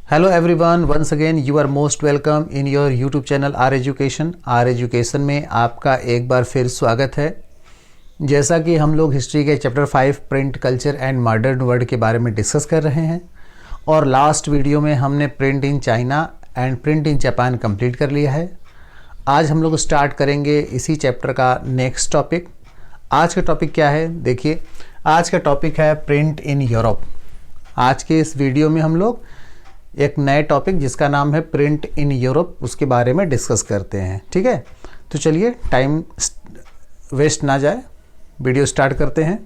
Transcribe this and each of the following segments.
Hello everyone, once again you are most welcome in your YouTube channel R education. R education में आपका एक बार फिर स्वागत है। जैसा कि हम लोग हिस्ट्री के chapter 5 print culture and modern world के बारे में डिस्कस कर रहे हैं और लास्ट वीडियो में हमने print in China and print in Japan complete कर लिया है। आज हम लोग स्टार्ट करेंगे इसी चैप्टर का नेक्स्ट टॉपिक। आज का टॉपिक क्या है? देखिए, आज का टॉपिक है प्रिंट इन यूरोप। आज के इस वीडियो में हम लोग एक नए टॉपिक जिसका नाम है प्रिंट इन यूरोप, उसके बारे में डिस्कस करते हैं। ठीक है, तो चलिए टाइम वेस्ट ना जाए, वीडियो स्टार्ट करते हैं।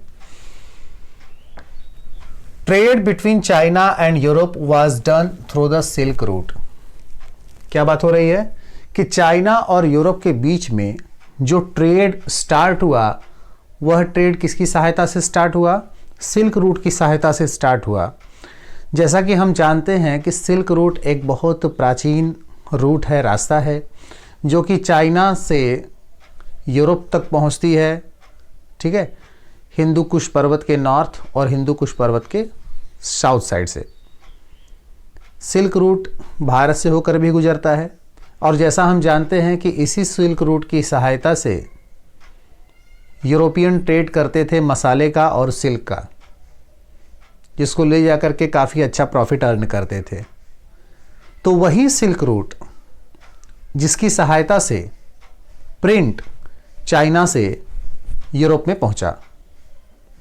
Trade between China and Europe was done through the silk route. क्या बात हो रही है कि चाइना और यूरोप के बीच में जो ट्रेड स्टार्ट हुआ वह ट्रेड किसकी सहायता से स्टार्ट हुआ? सिल्क रूट की सहायता से स्टार्ट हुआ। जैसा कि हम जानते हैं कि सिल्क रूट एक बहुत प्राचीन रूट है, रास्ता है, जो कि चाइना से यूरोप तक पहुंचती है। ठीक है, हिंदू कुश पर्वत के नॉर्थ और हिंदू कुश पर्वत के साउथ साइड से सिल्क रूट भारत से होकर भी गुजरता है। और जैसा हम जानते हैं कि इसी सिल्क रूट की सहायता से यूरोपियन ट्रेड करते थे मसाले का और सिल्क का, जिसको ले जाकर के काफ़ी अच्छा प्रॉफिट अर्न करते थे। तो वही सिल्क रूट जिसकी सहायता से प्रिंट चाइना से यूरोप में पहुंचा।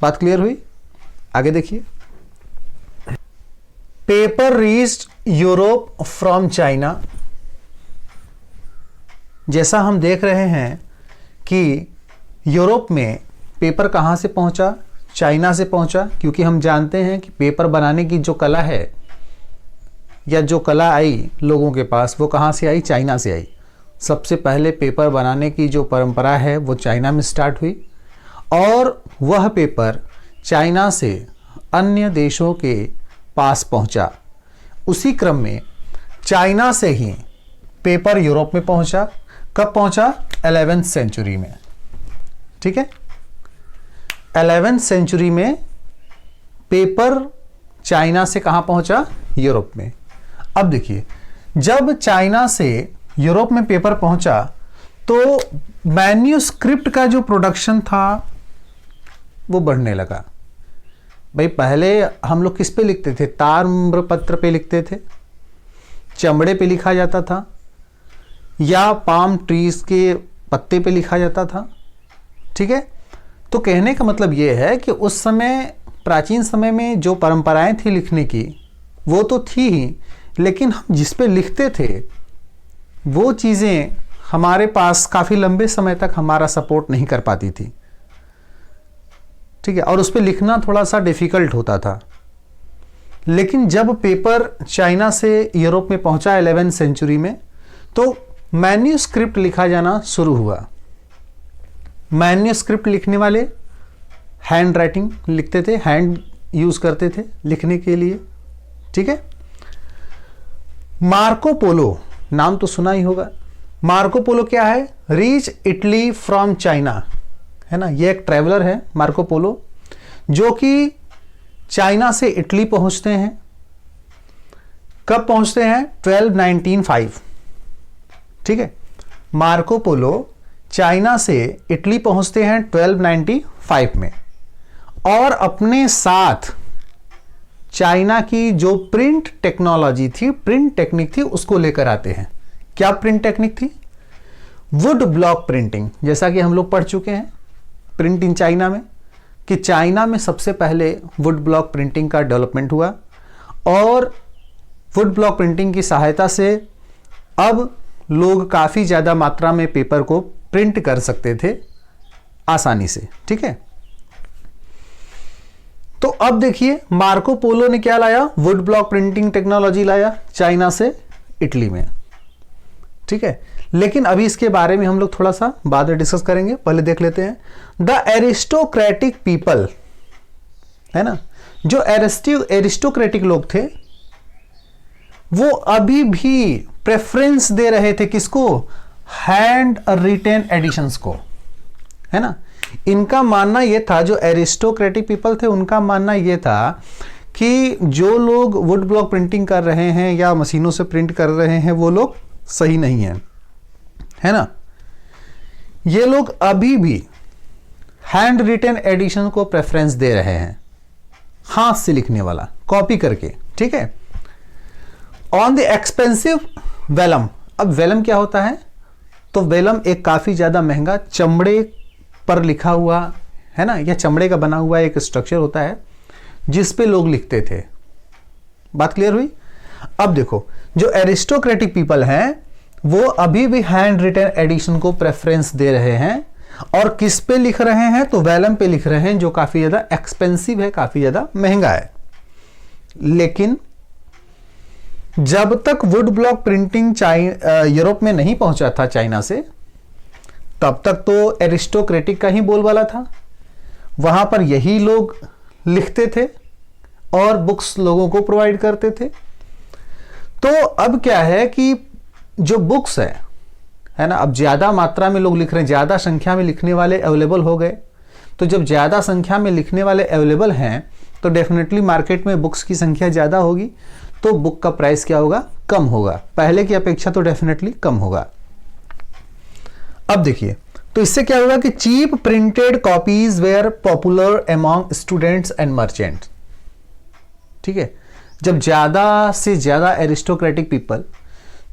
बात क्लियर हुई? आगे देखिए। Paper reached Europe from China. जैसा हम देख रहे हैं कि यूरोप में पेपर कहां से पहुंचा? चाइना से पहुंचा, क्योंकि हम जानते हैं कि पेपर बनाने की जो कला है या जो कला आई लोगों के पास, वो कहाँ से आई? चाइना से आई। सबसे पहले पेपर बनाने की जो परंपरा है वो चाइना में स्टार्ट हुई और वह पेपर चाइना से अन्य देशों के पास पहुंचा। उसी क्रम में चाइना से ही पेपर यूरोप में पहुंचा। कब पहुंचा? 11वीं सेंचुरी में। ठीक है, 11वीं सेंचुरी में पेपर चाइना से कहां पहुंचा? यूरोप में। अब देखिए, जब चाइना से यूरोप में पेपर पहुंचा तो मैन्यूस्क्रिप्ट का जो प्रोडक्शन था वो बढ़ने लगा। भाई, पहले हम लोग किस पे लिखते थे? ताम्रपत्र पे लिखते थे, चमड़े पे लिखा जाता था या पाम ट्रीज के पत्ते पे लिखा जाता था। ठीक है, तो कहने का मतलब ये है कि उस समय, प्राचीन समय में जो परंपराएं थी लिखने की वो तो थी ही, लेकिन हम जिस पे लिखते थे वो चीज़ें हमारे पास काफ़ी लंबे समय तक हमारा सपोर्ट नहीं कर पाती थी। ठीक है, और उस पे लिखना थोड़ा सा डिफ़िकल्ट होता था। लेकिन जब पेपर चाइना से यूरोप में पहुंचा 11वीं सेंचुरी में, तो मैन्यूस्क्रिप्ट लिखा जाना शुरू हुआ। मैन्यूस्क्रिप्ट लिखने वाले हैंड राइटिंग लिखते थे, हैंड यूज करते थे लिखने के लिए। ठीक है, मार्को पोलो नाम तो सुना ही होगा। मार्को पोलो क्या है? रीच इटली फ्रॉम चाइना, है ना। ये एक ट्रैवलर है मार्को पोलो, जो कि चाइना से इटली पहुंचते हैं। कब पहुंचते हैं? 1295। ठीक है, मार्को पोलो चाइना से इटली पहुंचते हैं 1295 में और अपने साथ चाइना की जो प्रिंट टेक्नोलॉजी थी, प्रिंट टेक्निक थी, उसको लेकर आते हैं। क्या प्रिंट टेक्निक थी? Would block printing. जैसा कि हम लोग पढ़ चुके हैं प्रिंट इन चाइना में, कि चाइना में सबसे पहले वुड ब्लॉक प्रिंटिंग का डेवलपमेंट हुआ और वुड ब्लॉक प्रिंटिंग की सहायता से अब लोग काफ़ी ज़्यादा मात्रा में पेपर को प्रिंट कर सकते थे आसानी से। ठीक है, तो अब देखिए मार्को पोलो ने क्या लाया? वुड ब्लॉक प्रिंटिंग टेक्नोलॉजी लाया चाइना से इटली में। ठीक है, लेकिन अभी इसके बारे में हम लोग थोड़ा सा बाद में डिस्कस करेंगे। पहले देख लेते हैं द एरिस्टोक्रेटिक पीपल, है ना। जो एरिस्टोक्रेटिक लोग थे वो अभी भी प्रेफरेंस दे रहे थे किसको? हैंड रिटेन एडिशंस को, है ना। इनका मानना यह था, जो एरिस्टोक्रेटिक पीपल थे उनका मानना यह था कि जो लोग वुड ब्लॉक प्रिंटिंग कर रहे हैं या मशीनों से प्रिंट कर रहे हैं वो लोग सही नहीं है, है ना। ये लोग अभी भी हैंड रिटन एडिशन को प्रेफरेंस दे रहे हैं, हाथ से लिखने वाला कॉपी करके, ठीक है। ऑन द एक्सपेंसिव वेलम, अब वेलम क्या होता है, तो वेलम एक काफी ज्यादा महंगा चमड़े पर लिखा हुआ, है ना, या चमड़े का बना हुआ एक स्ट्रक्चर होता है जिस पे लोग लिखते थे। बात क्लियर हुई। अब देखो जो एरिस्टोक्रेटिक पीपल हैं वो अभी भी हैंड रिटन एडिशन को प्रेफरेंस दे रहे हैं, और किस पे लिख रहे हैं, तो वेलम पे लिख रहे हैं, जो काफी ज्यादा एक्सपेंसिव है, काफी ज्यादा महंगा है। लेकिन जब तक वुड ब्लॉक प्रिंटिंग यूरोप में नहीं पहुंचा था चाइना से, तब तक तो एरिस्टोक्रेटिक का ही बोलबाला था, वहां पर यही लोग लिखते थे और बुक्स लोगों को प्रोवाइड करते थे। तो अब क्या है कि जो बुक्स है ना, अब ज्यादा मात्रा में लोग लिख रहे हैं, ज्यादा संख्या में लिखने वाले अवेलेबल हो गए। तो जब ज्यादा संख्या में लिखने वाले अवेलेबल हैं तो डेफिनेटली मार्केट में बुक्स की संख्या ज्यादा होगी, तो बुक का प्राइस क्या होगा, कम होगा, पहले की अपेक्षा तो डेफिनेटली कम होगा। अब देखिए, तो इससे क्या होगा कि cheap printed copies were popular among students and merchants, ठीक है। जब ज्यादा से ज्यादा एरिस्टोक्रेटिक पीपल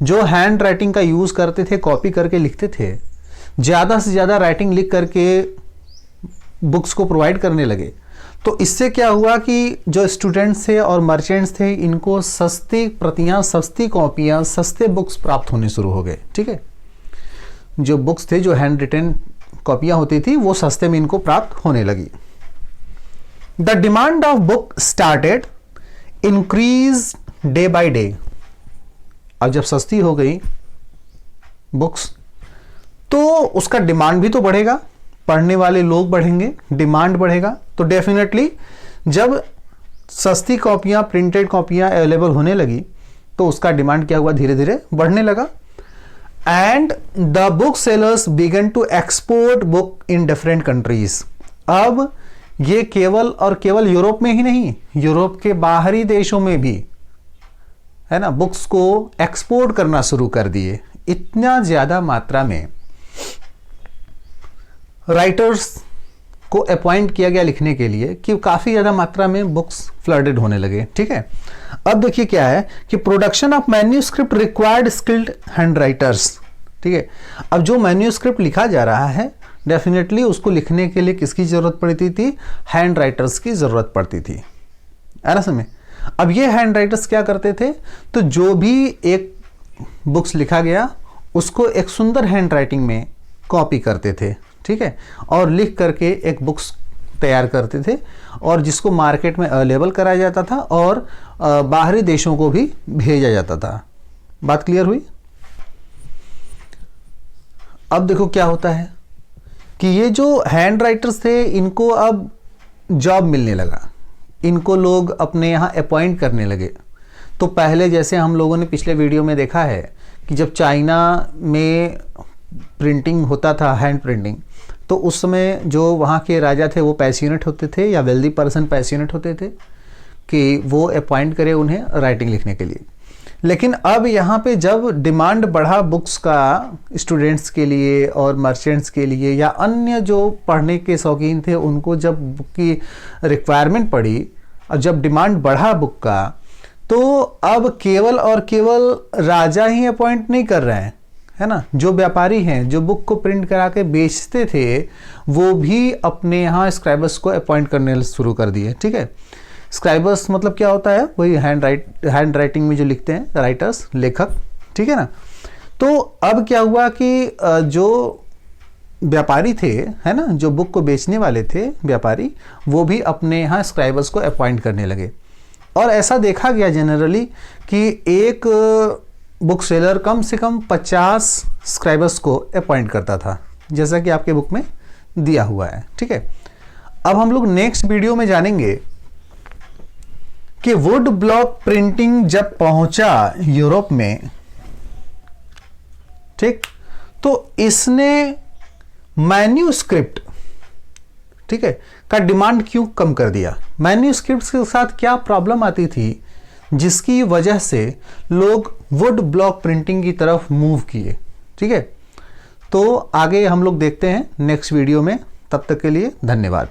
जो हैंड राइटिंग का यूज करते थे, कॉपी करके लिखते थे, ज्यादा से ज्यादा राइटिंग लिख करके बुक्स को प्रोवाइड करने लगे, तो इससे क्या हुआ कि जो स्टूडेंट्स थे और मर्चेंट्स थे, इनको सस्ती प्रतियां, सस्ती कॉपियां, सस्ते बुक्स प्राप्त होने शुरू हो गए, ठीक है। जो बुक्स थे, जो हैंड रिटन कॉपियां होती थी, वो सस्ते में इनको प्राप्त होने लगी। The demand of book started increase day by day. अब जब सस्ती हो गई बुक्स तो उसका डिमांड भी तो बढ़ेगा, पढ़ने वाले लोग बढ़ेंगे, डिमांड बढ़ेगा, तो डेफिनेटली जब सस्ती कॉपियां, प्रिंटेड कॉपियां अवेलेबल होने लगी तो उसका डिमांड क्या हुआ, धीरे धीरे बढ़ने लगा। And the book sellers began to export book in different countries. अब ये केवल और केवल यूरोप में ही नहीं, यूरोप के बाहरी देशों में भी, है ना, बुक्स को एक्सपोर्ट करना शुरू कर दिए। इतना ज्यादा मात्रा में राइटर्स को अपॉइंट किया गया लिखने के लिए कि काफी ज्यादा मात्रा में बुक्स फ्लडेड होने लगे, ठीक है। अब देखिए क्या है कि production of manuscript required skilled hand writers, ठीक है। अब जो मैन्यूस्क्रिप्ट लिखा जा रहा है, डेफिनेटली उसको लिखने के लिए किसकी जरूरत पड़ती थी, हैंड राइटर्स की जरूरत पड़ती थी, है ना समझ। अब ये हैंड राइटर्स क्या करते थे, तो जो भी एक बुक्स लिखा गया उसको एक सुंदर हैंड राइटिंग में कॉपी करते थे, ठीक है, और लिख करके एक बुक्स तैयार करते थे, और जिसको मार्केट में अवेलेबल कराया जाता था और बाहरी देशों को भी भेजा जाता था। बात क्लियर हुई। अब देखो क्या होता है कि ये जो हैंड राइटर्स थे, इनको अब जॉब मिलने लगा, इनको लोग अपने यहाँ अपॉइंट करने लगे। तो पहले जैसे हम लोगों ने पिछले वीडियो में देखा है कि जब चाइना में प्रिंटिंग होता था, हैंड प्रिंटिंग, तो उस समय जो वहाँ के राजा थे वो पैशनेट होते थे, या वेल्दी पर्सन पैशनेट होते थे कि वो अपॉइंट करे उन्हें राइटिंग लिखने के लिए। लेकिन अब यहाँ पे जब डिमांड बढ़ा बुक्स का, स्टूडेंट्स के लिए और मर्चेंट्स के लिए, या अन्य जो पढ़ने के शौकीन थे उनको जब बुक की रिक्वायरमेंट पड़ी, और जब डिमांड बढ़ा बुक का, तो अब केवल और केवल राजा ही अपॉइंट नहीं कर रहे हैं, है ना। जो व्यापारी हैं, जो बुक को प्रिंट करा के बेचते थे, वो भी अपने यहाँ स्क्राइबर्स को अपॉइंट करने शुरू कर दिए, ठीक है। स्क्राइबर्स मतलब क्या होता है, वही हैंड राइटिंग में जो लिखते हैं, राइटर्स, लेखक, ठीक है ना। तो अब क्या हुआ कि जो व्यापारी थे, है ना, जो बुक को बेचने वाले थे व्यापारी, वो भी अपने यहाँ स्क्राइबर्स को अपॉइंट करने लगे। और ऐसा देखा गया जनरली कि एक बुक सेलर कम से कम 50 स्क्राइबर्स को अपॉइंट करता था, जैसा कि आपके बुक में दिया हुआ है, ठीक है। अब हम लोग नेक्स्ट वीडियो में जानेंगे कि वुड ब्लॉक प्रिंटिंग जब पहुंचा यूरोप में, ठीक, तो इसने मैन्यूस्क्रिप्ट, ठीक है, का डिमांड क्यों कम कर दिया, मैन्यूस्क्रिप्ट्स के साथ क्या प्रॉब्लम आती थी जिसकी वजह से लोग वुड ब्लॉक प्रिंटिंग की तरफ मूव किए। ठीक है, तो आगे हम लोग देखते हैं नेक्स्ट वीडियो में। तब तक के लिए धन्यवाद।